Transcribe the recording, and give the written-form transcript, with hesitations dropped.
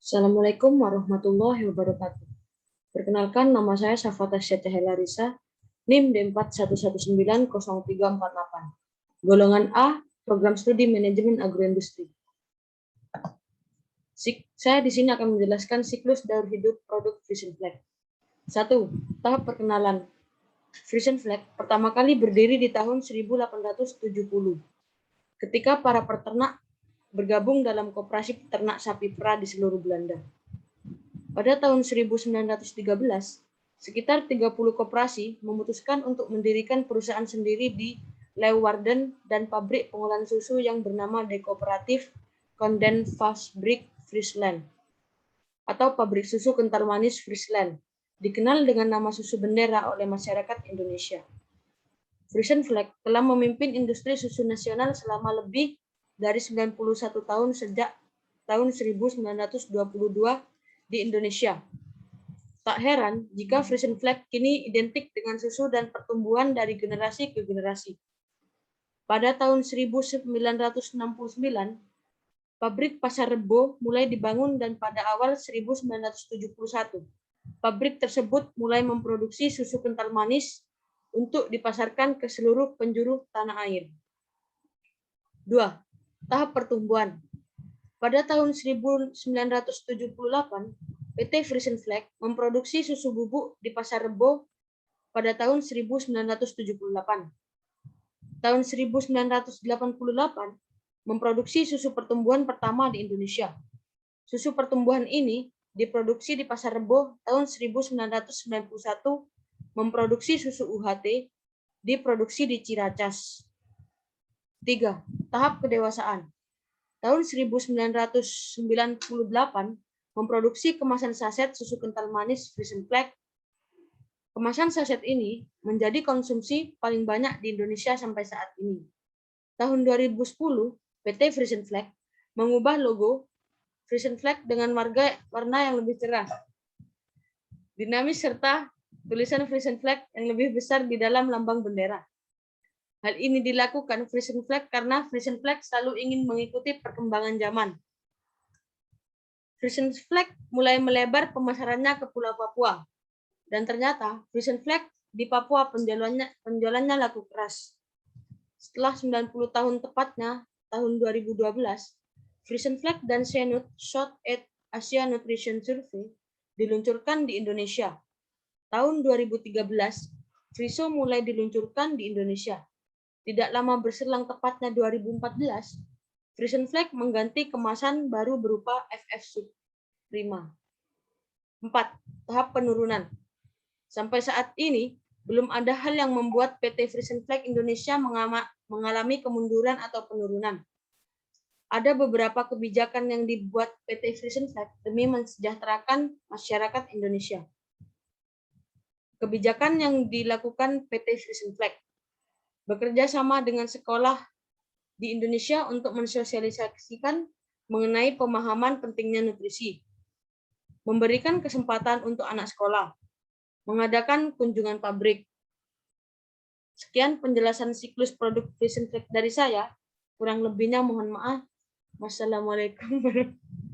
Assalamualaikum warahmatullahi wabarakatuh. Perkenalkan, nama saya Safata Syateh Larissa, NIM D41190348. Golongan A, Program Studi Manajemen Agroindustri. Saya di sini akan menjelaskan siklus daur hidup produk Frisian Flag. 1. Tahap perkenalan. Frisian Flag pertama kali berdiri di tahun 1870, ketika para peternak bergabung dalam koperasi peternak sapi perah di seluruh Belanda. Pada tahun 1913, sekitar 30 koperasi memutuskan untuk mendirikan perusahaan sendiri di Leeuwarden dan pabrik pengolahan susu yang bernama De Coöperatieve Condensfabriek Friesland atau pabrik susu kental manis Friesland, dikenal dengan nama susu bendera oleh masyarakat Indonesia. Frisian Flag telah memimpin industri susu nasional selama lebih dari 91 tahun sejak tahun 1922 di Indonesia. Tak heran jika Frisian Flag kini identik dengan susu dan pertumbuhan dari generasi ke generasi. Pada tahun 1969, pabrik Pasar Rebo mulai dibangun dan pada awal 1971, pabrik tersebut mulai memproduksi susu kental manis untuk dipasarkan ke seluruh penjuru tanah air. 2. Tahap pertumbuhan. Pada tahun 1978, PT Frisian Flag memproduksi susu bubuk di Pasar Rebo pada tahun 1978. Tahun 1988, memproduksi susu pertumbuhan pertama di Indonesia. Susu pertumbuhan ini diproduksi di Pasar Rebo tahun 1991, memproduksi susu UHT, diproduksi di Ciracas. 3. Tahap kedewasaan. Tahun 1998, memproduksi kemasan saset susu kental manis Frisian Flag. Kemasan saset ini menjadi konsumsi paling banyak di Indonesia sampai saat ini. Tahun 2010, PT Frisian Flag mengubah logo Frisian Flag dengan warna yang lebih cerah, dinamis serta tulisan Frisian Flag yang lebih besar di dalam lambang bendera. Hal ini dilakukan Frisian Flag karena Frisian Flag selalu ingin mengikuti perkembangan zaman. Frisian Flag mulai melebar pemasarannya ke Pulau Papua, dan ternyata Frisian Flag di Papua penjualannya laku keras. Setelah 90 tahun tepatnya, tahun 2012, Frisian Flag dan Senut South Asia Nutrition Survey diluncurkan di Indonesia. Tahun 2013, Friso mulai diluncurkan di Indonesia. Tidak lama berselang tepatnya 2014, Frisian Flag mengganti kemasan baru berupa FF Sub Prima. 4. Tahap penurunan. Sampai saat ini, belum ada hal yang membuat PT Frisian Flag Indonesia mengalami kemunduran atau penurunan. Ada beberapa kebijakan yang dibuat PT Frisian Flag demi mensejahterakan masyarakat Indonesia. Kebijakan yang dilakukan PT Frisian Flag: bekerja sama dengan sekolah di Indonesia untuk mensosialisasikan mengenai pemahaman pentingnya nutrisi, memberikan kesempatan untuk anak sekolah, mengadakan kunjungan pabrik. Sekian penjelasan siklus produk Frisian Flag dari saya. Kurang lebihnya mohon maaf. Wassalamualaikum warahmatullahi wabarakatuh.